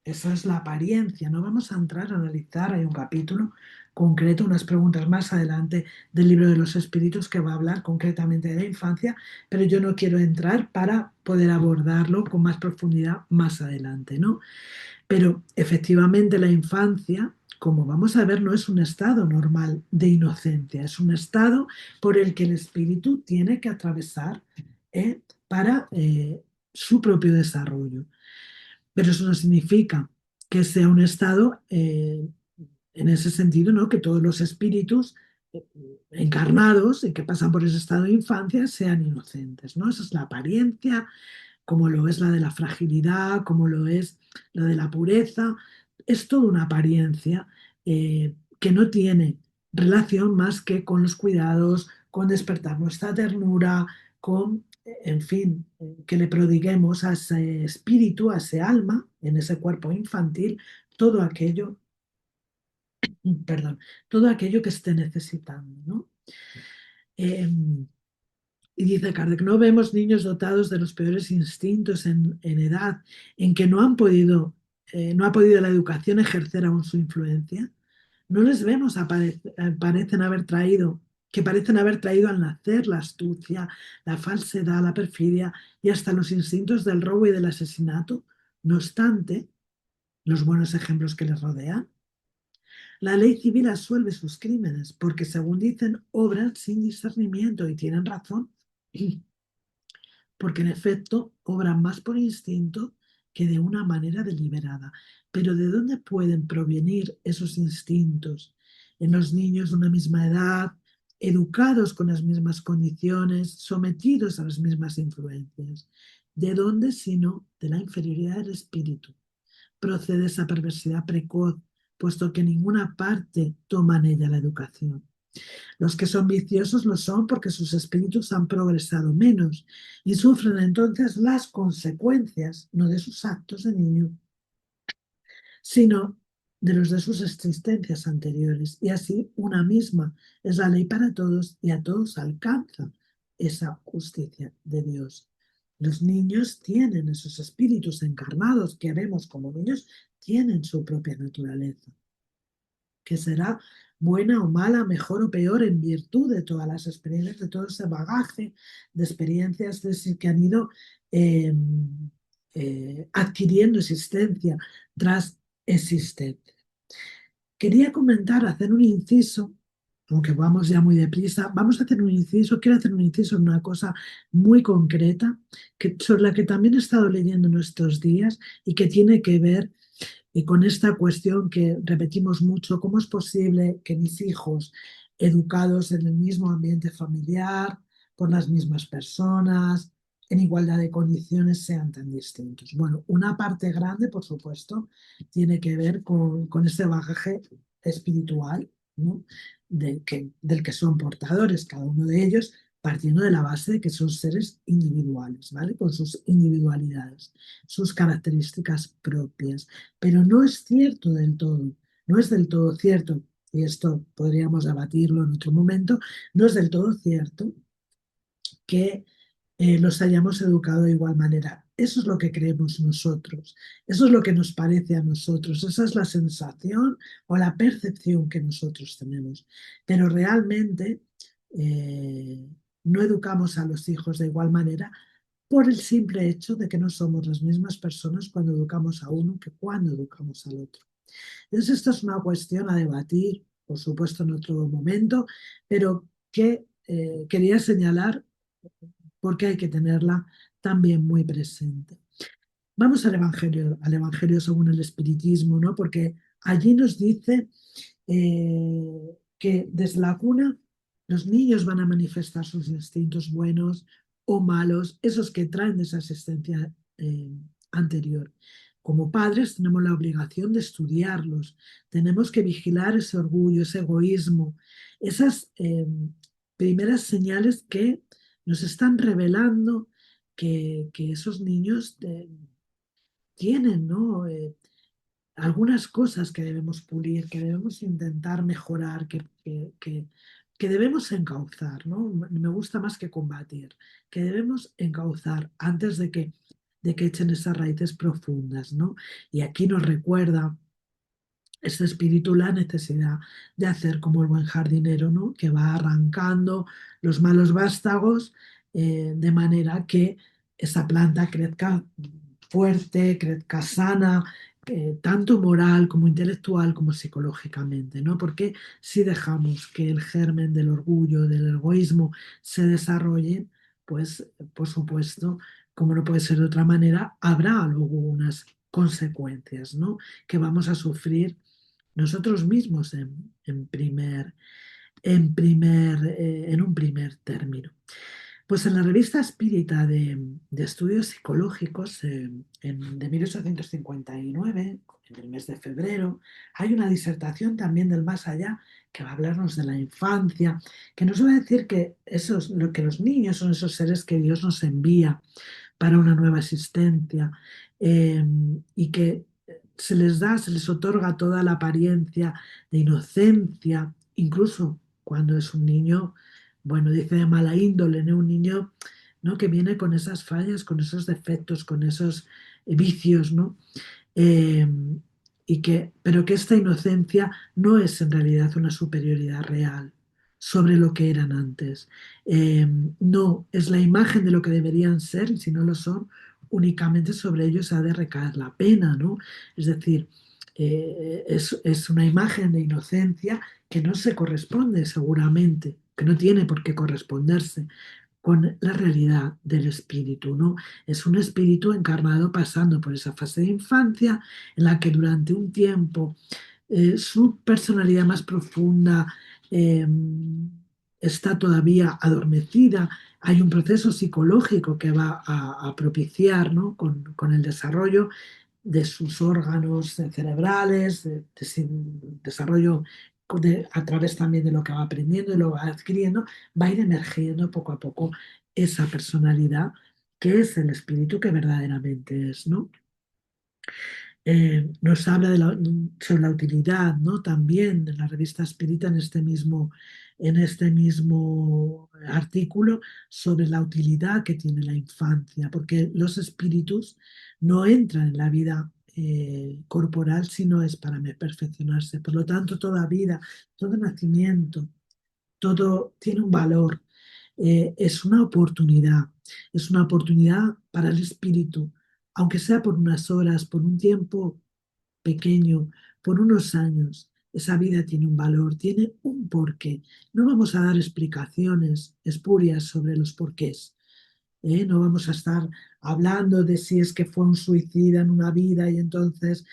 esa es la apariencia. No vamos a entrar a analizar, hay un capítulo concreto, unas preguntas más adelante del libro de los espíritus que va a hablar concretamente de la infancia, pero yo no quiero entrar para poder abordarlo con más profundidad más adelante, ¿no? Pero efectivamente la infancia, como vamos a ver, no es un estado normal de inocencia, es un estado por el que el espíritu tiene que atravesar para su propio desarrollo. Pero eso no significa que sea un estado en ese sentido, ¿no? Que todos los espíritus eh, encarnados y que pasan por ese estado de infancia sean inocentes, ¿no? Esa es la apariencia, como lo es la de la fragilidad, como lo es la de la pureza. Es toda una apariencia que no tiene relación más que con los cuidados, con despertar nuestra ternura, con, en fin, que le prodiguemos a ese espíritu, a ese alma, en ese cuerpo infantil, todo aquello, perdón, todo aquello que esté necesitando, ¿no? Eh, Y dice Kardec, no vemos niños dotados de los peores instintos en edad en que no ha podido la educación ejercer aún su influencia. No les vemos, que parecen haber traído al nacer la astucia, la falsedad, la perfidia y hasta los instintos del robo y del asesinato. No obstante, los buenos ejemplos que les rodean. La ley civil absuelve sus crímenes porque, según dicen, obran sin discernimiento y tienen razón. Porque en efecto obran más por instinto que de una manera deliberada. Pero ¿de dónde pueden provenir esos instintos? En los niños de una misma edad, educados con las mismas condiciones, sometidos a las mismas influencias. ¿De dónde sino de la inferioridad del espíritu? Procede esa perversidad precoz, puesto que en ninguna parte toman ella la educación. Los que son viciosos lo son porque sus espíritus han progresado menos y sufren entonces las consecuencias, no de sus actos de niño, sino de los de sus existencias anteriores. Y así una misma es la ley para todos y a todos alcanza esa justicia de Dios. Los niños tienen esos espíritus encarnados que vemos como niños, tienen su propia naturaleza que será buena o mala, mejor o peor en virtud de todas las experiencias, de todo ese bagaje de experiencias que han ido eh, adquiriendo existencia tras existencia. Quería comentar, hacer un inciso, aunque vamos ya muy deprisa, vamos a hacer un inciso, quiero hacer un inciso en una cosa muy concreta sobre la que también he estado leyendo en estos días y que tiene que ver y con esta cuestión que repetimos mucho, ¿cómo es posible que mis hijos, educados en el mismo ambiente familiar, por las mismas personas, en igualdad de condiciones sean tan distintos. Bueno, una parte grande, por supuesto, tiene que ver con ese bagaje espiritual, ¿no? Del que son portadores cada uno de ellos, partiendo de la base de que son seres individuales, ¿vale? Con sus individualidades, sus características propias. Pero no es cierto del todo, no es del todo cierto, y esto podríamos debatirlo en otro momento, no es del todo cierto que los hayamos educado de igual manera. Eso es lo que creemos nosotros, eso es lo que nos parece a nosotros, esa es la sensación o la percepción que nosotros tenemos. Pero realmente eh, no educamos a los hijos de igual manera por el simple hecho de que no somos las mismas personas cuando educamos a uno que cuando educamos al otro. Entonces, esto es una cuestión a debatir, por supuesto, en otro momento, pero que quería señalar porque hay que tenerla también muy presente. Vamos al Evangelio según el Espiritismo, ¿no? Porque allí nos dice que desde la cuna los niños van a manifestar sus instintos buenos o malos, esos que traen de esa existencia anterior. Como padres tenemos la obligación de estudiarlos, tenemos que vigilar ese orgullo, ese egoísmo, esas primeras señales que nos están revelando que esos niños tienen, ¿no? Algunas cosas que debemos pulir, que debemos intentar mejorar, que debemos encauzar, ¿no? Me gusta más que combatir, que debemos encauzar antes de que echen esas raíces profundas, ¿no? Y aquí nos recuerda este espíritu la necesidad de hacer como el buen jardinero, ¿no? Que va arrancando los malos vástagos de manera que esa planta crezca fuerte, crezca sana, tanto moral como intelectual como psicológicamente, ¿no? Porque si dejamos que el germen del orgullo, del egoísmo se desarrolle, pues por supuesto, como no puede ser de otra manera, habrá luego unas consecuencias, ¿no? Que vamos a sufrir nosotros mismos en un primer término. Pues en la revista Espírita de Estudios Psicológicos de 1859, en el mes de febrero, hay una disertación también del más allá que va a hablarnos de la infancia, que nos va a decir que, lo que los niños son esos seres que Dios nos envía para una nueva existencia eh, y que se les da, se les otorga toda la apariencia de inocencia, incluso cuando es un niño, bueno, dice de mala índole, ¿no? Un niño, ¿no? Que viene con esas fallas, con esos defectos, con esos vicios, ¿no? Eh, pero que esta inocencia no es en realidad una superioridad real sobre lo que eran antes. No, es la imagen de lo que deberían ser y si no lo son, únicamente sobre ellos ha de recaer la pena, ¿no? Es decir, es una imagen de inocencia que no se corresponde seguramente, que no tiene por qué corresponderse con la realidad del espíritu, ¿no? Es un espíritu encarnado pasando por esa fase de infancia en la que durante un tiempo su personalidad más profunda eh, está todavía adormecida. Hay un proceso psicológico que va a propiciar, ¿no? Con el desarrollo de sus órganos cerebrales, desarrollo a través también de lo que va aprendiendo y lo va adquiriendo, va a ir emergiendo poco a poco esa personalidad que es el espíritu que verdaderamente es, ¿no? Nos habla sobre la utilidad, ¿no? También en la revista Espírita, en este mismo artículo, sobre la utilidad que tiene la infancia, porque los espíritus no entran en la vida corporal si no es para perfeccionarse. Por lo tanto, toda vida, todo nacimiento, todo tiene un valor, es una oportunidad para el espíritu, aunque sea por unas horas, por un tiempo pequeño, por unos años. Esa vida tiene un valor, tiene un porqué. No vamos a dar explicaciones espurias sobre los porqués. No vamos a estar hablando de si es que fue un suicida en una vida y entonces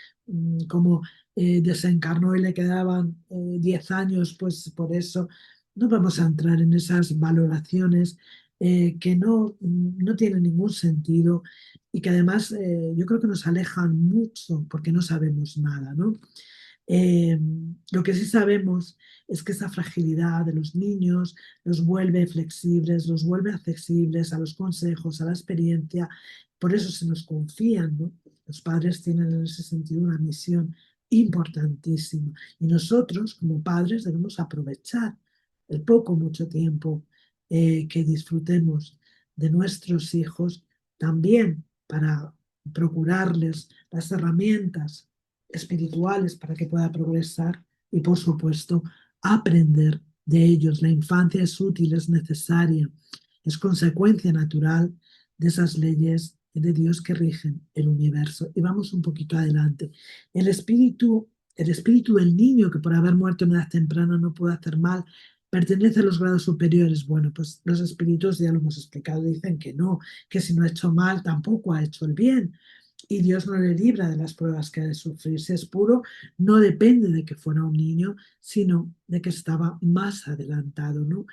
como desencarnó y le quedaban 10 años, pues por eso no vamos a entrar en esas valoraciones que no tienen ningún sentido y que además yo creo que nos alejan mucho porque no sabemos nada, ¿no? Eh, lo que sí sabemos es que esa fragilidad de los niños los vuelve flexibles, los vuelve accesibles a los consejos, a la experiencia, por eso se nos confían, ¿no? Los padres tienen en ese sentido una misión importantísima y nosotros como padres debemos aprovechar el poco o mucho tiempo que disfrutemos de nuestros hijos también para procurarles las herramientas espirituales para que pueda progresar y, por supuesto, aprender de ellos. La infancia es útil, es necesaria, es consecuencia natural de esas leyes de Dios que rigen el universo. Y vamos un poquito adelante. El espíritu del niño que por haber muerto en edad temprana no puede hacer mal, pertenece a los grados superiores. Bueno, pues los espíritus ya lo hemos explicado, dicen que no, que si no ha hecho mal tampoco ha hecho el bien y Dios no le libra de las pruebas que ha de sufrir. Si es puro, no depende de que fuera un niño, sino de que estaba más adelantado, ¿no?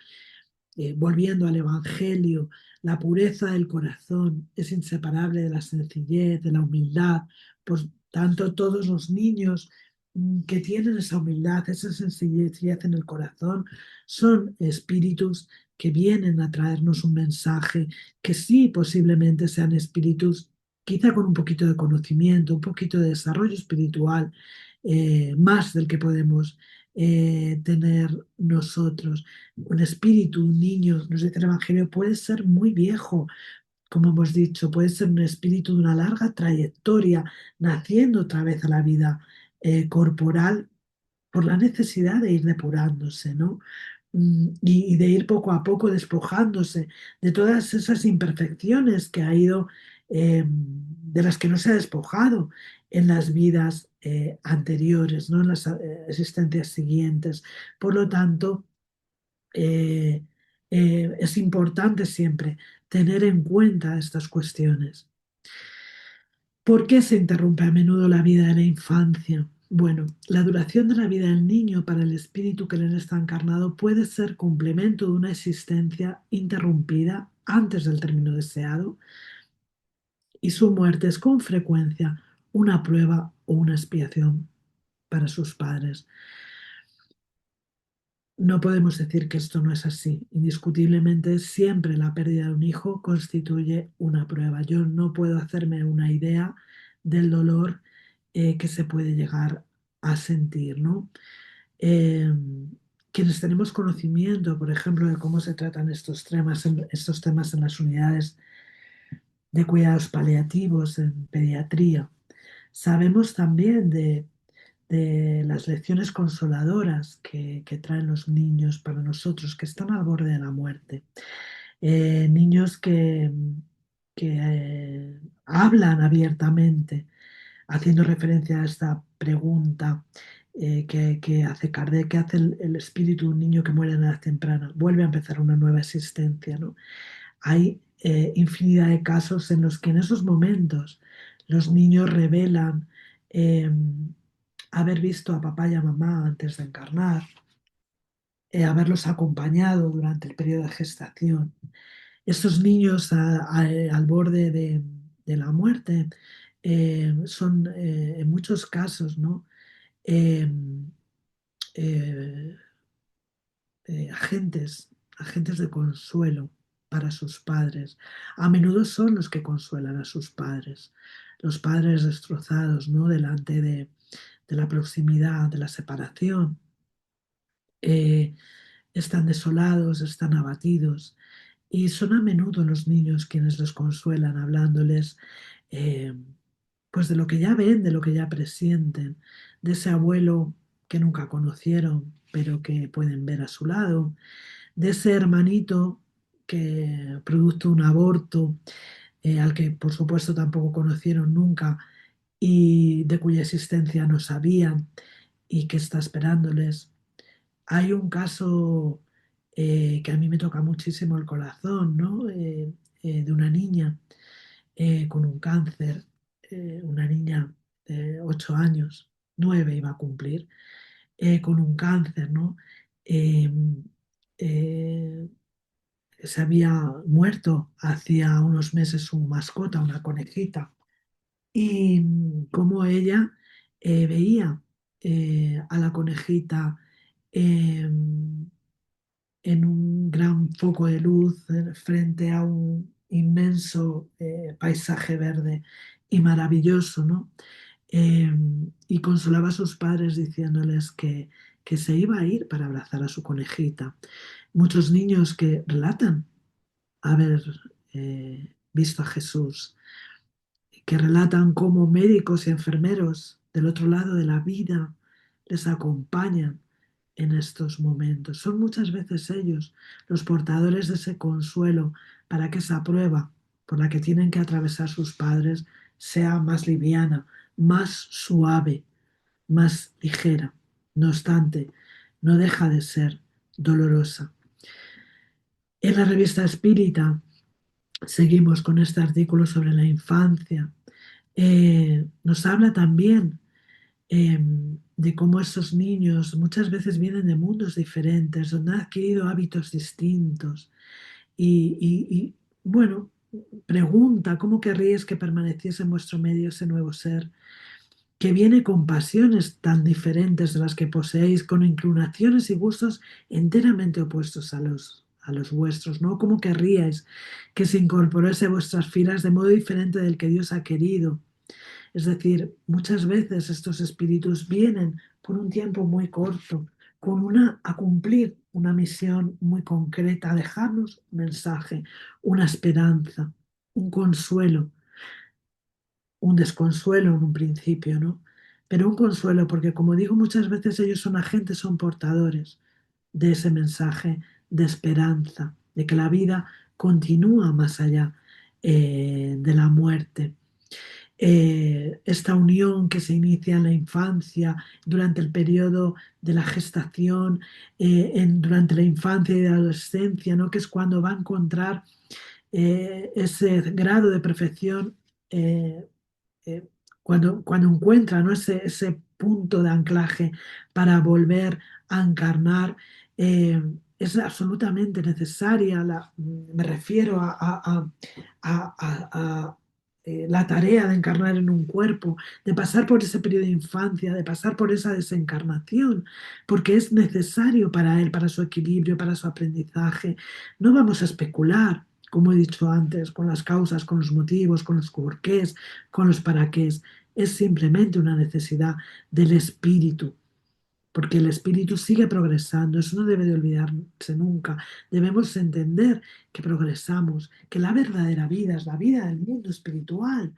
Volviendo al Evangelio, la pureza del corazón es inseparable de la sencillez, de la humildad. Por tanto, todos los niños que tienen esa humildad, esa sencillez en el corazón, son espíritus que vienen a traernos un mensaje, que sí posiblemente sean espíritus quizá con un poquito de conocimiento, un poquito de desarrollo espiritual, más del que podemos tener nosotros. Un espíritu, un niño, nos dice el Evangelio, puede ser muy viejo, como hemos dicho, puede ser un espíritu de una larga trayectoria, naciendo otra vez a la vida corporal por la necesidad de ir depurándose, ¿no? Y de ir poco a poco despojándose de todas esas imperfecciones que ha ido, de las que no se ha despojado en las vidas anteriores, ¿no? En las existencias siguientes. Por lo tanto, eh, es importante siempre tener en cuenta estas cuestiones. ¿Por qué se interrumpe a menudo la vida de la infancia? Bueno, la duración de la vida del niño para el espíritu que en él está encarnado puede ser complemento de una existencia interrumpida antes del término deseado y su muerte es con frecuencia una prueba o una expiación para sus padres. No podemos decir que esto no es así. Indiscutiblemente, siempre la pérdida de un hijo constituye una prueba. Yo no puedo hacerme una idea del dolor que se puede llegar a sentir, ¿no? Eh, Quienes tenemos conocimiento, por ejemplo, de cómo se tratan estos temas en las unidades de cuidados paliativos en pediatría, sabemos también de las lecciones consoladoras que traen los niños para nosotros que están al borde de la muerte. Niños que hablan abiertamente, haciendo referencia a esta pregunta que hace Kardec, que hace el espíritu de un niño que muere en edad temprana, vuelve a empezar una nueva existencia, ¿no? Hay infinidad de casos en los que en esos momentos los niños revelan eh, haber visto a papá y a mamá antes de encarnar, haberlos acompañado durante el periodo de gestación. Estos niños al borde de la muerte son en muchos casos, ¿no? Eh, eh, agentes de consuelo para sus padres. A menudo son los que consuelan a sus padres, los padres destrozados, ¿no? Delante de la proximidad, de la separación. Eh, Están desolados, están abatidos y son a menudo los niños quienes los consuelan, hablándoles eh, pues de lo que ya ven, de lo que ya presienten, de ese abuelo que nunca conocieron, pero que pueden ver a su lado, de ese hermanito que produjo un aborto, al que por supuesto tampoco conocieron nunca y de cuya existencia no sabían y que está esperándoles. Hay un caso que a mí me toca muchísimo el corazón, ¿no? De una niña con un cáncer, una niña de 8 años, 9 iba a cumplir, con un cáncer, ¿no? Eh, eh, se había muerto hacía unos meses su mascota, una conejita, y cómo ella veía a la conejita em, en un gran foco de luz frente a un inmenso paisaje verde y maravilloso, ¿no? Y consolaba a sus padres diciéndoles que se iba a ir para abrazar a su conejita. Muchos niños que relatan haber visto a Jesús, que relatan cómo médicos y enfermeros del otro lado de la vida les acompañan en estos momentos. Son muchas veces ellos los portadores de ese consuelo para que esa prueba por la que tienen que atravesar sus padres sea más liviana, más suave, más ligera. No obstante, no deja de ser dolorosa. En la revista Espírita seguimos con este artículo sobre la infancia. Nos habla también de cómo esos niños muchas veces vienen de mundos diferentes, donde han adquirido hábitos distintos. Y, bueno, pregunta, ¿cómo querríais que permaneciese en vuestro medio ese nuevo ser? Que viene con pasiones tan diferentes de las que poseéis, con inclinaciones y gustos enteramente opuestos a los vuestros, ¿no? ¿Cómo querríais que se incorporase a vuestras filas de modo diferente del que Dios ha querido? Es decir, muchas veces estos espíritus vienen por un tiempo muy corto, a cumplir una misión muy concreta, a dejarnos un mensaje, una esperanza, un consuelo, un desconsuelo en un principio, ¿no? Pero un consuelo, porque como digo, muchas veces ellos son agentes, son portadores de ese mensaje de esperanza, de que la vida continúa más allá de la muerte. Esta unión que se inicia en la infancia, durante el periodo de la gestación, durante la infancia y la adolescencia, ¿no? Que es cuando va a encontrar ese grado de perfección, eh, eh, cuando encuentra, ¿no? ese punto de anclaje para volver a encarnar, es absolutamente necesaria, me refiero a la tarea de encarnar en un cuerpo, de pasar por ese periodo de infancia, de pasar por esa desencarnación, porque es necesario para él, para su equilibrio, para su aprendizaje. No vamos a especular, como he dicho antes, con las causas, con los motivos, con los porqués, con los para qué. Es simplemente una necesidad del espíritu, porque el espíritu sigue progresando, eso no debe de olvidarse nunca. Debemos entender que progresamos, que la verdadera vida es la vida del mundo espiritual,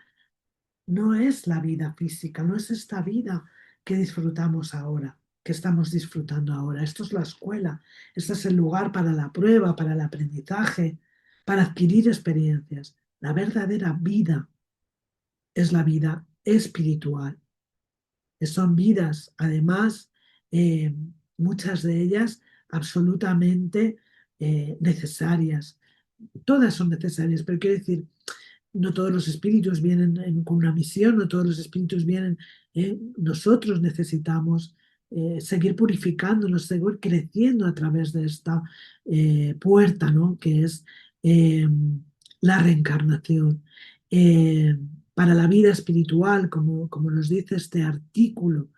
no es la vida física, no es esta vida que disfrutamos ahora, que estamos disfrutando ahora. Esto es la escuela, este es el lugar para la prueba, para el aprendizaje, para adquirir experiencias. La verdadera vida es la vida espiritual. Son vidas, además, eh, muchas de ellas absolutamente necesarias. Todas son necesarias, pero quiero decir, no todos los espíritus vienen con una misión, no todos los espíritus vienen. Nosotros necesitamos seguir purificándonos, seguir creciendo a través de esta puerta, ¿no? Que es eh, la reencarnación. Eh, para la vida espiritual, como nos dice este artículo,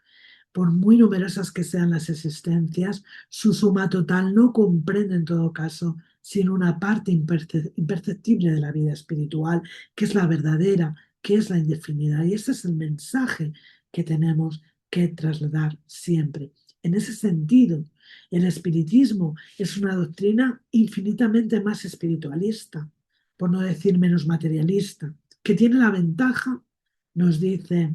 por muy numerosas que sean las existencias, su suma total no comprende en todo caso sino una parte imperceptible de la vida espiritual, que es la verdadera, que es la indefinida. Y ese es el mensaje que tenemos que trasladar siempre. En ese sentido, el espiritismo es una doctrina infinitamente más espiritualista, por no decir menos materialista, que tiene la ventaja, nos dice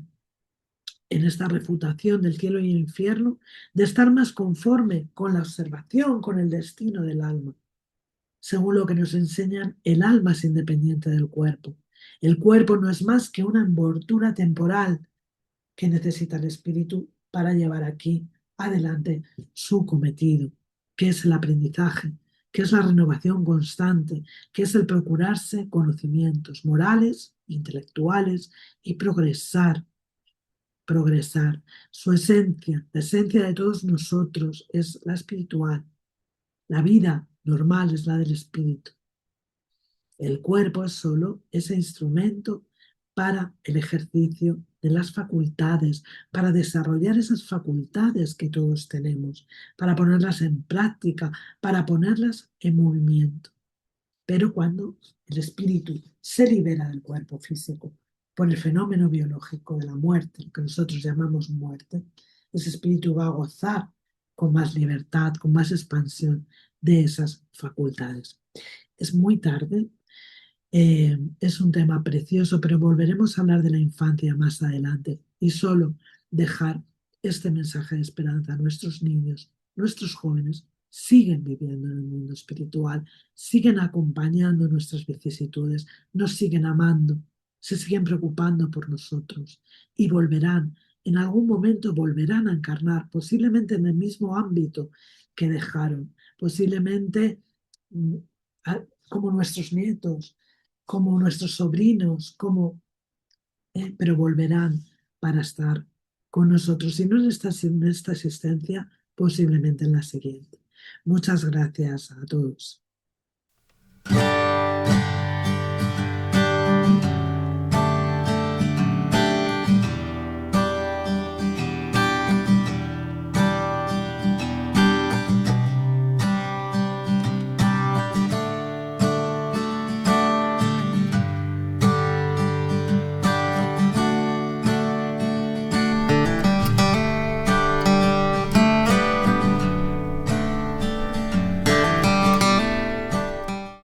en esta refutación del cielo y el infierno, de estar más conforme con la observación, con el destino del alma. Según lo que nos enseñan, el alma es independiente del cuerpo. El cuerpo no es más que una envoltura temporal que necesita el espíritu para llevar aquí adelante su cometido, que es el aprendizaje, que es la renovación constante, que es el procurarse conocimientos morales, intelectuales y progresar. Su esencia, la esencia de todos nosotros es la espiritual. La vida normal es la del espíritu. El cuerpo es solo ese instrumento para el ejercicio de las facultades, para desarrollar esas facultades que todos tenemos, para ponerlas en práctica, para ponerlas en movimiento. Pero cuando el espíritu se libera del cuerpo físico por el fenómeno biológico de la muerte, lo que nosotros llamamos muerte, ese espíritu va a gozar con más libertad, con más expansión de esas facultades. Es muy tarde, es un tema precioso, pero volveremos a hablar de la infancia más adelante y solo dejar este mensaje de esperanza a nuestros niños, nuestros jóvenes, siguen viviendo en el mundo espiritual, siguen acompañando nuestras vicisitudes, nos siguen amando, se siguen preocupando por nosotros y volverán, en algún momento volverán a encarnar, posiblemente en el mismo ámbito que dejaron, posiblemente mm, como nuestros nietos, como nuestros sobrinos, pero volverán para estar con nosotros, y no en esta existencia, posiblemente en la siguiente. Muchas gracias a todos.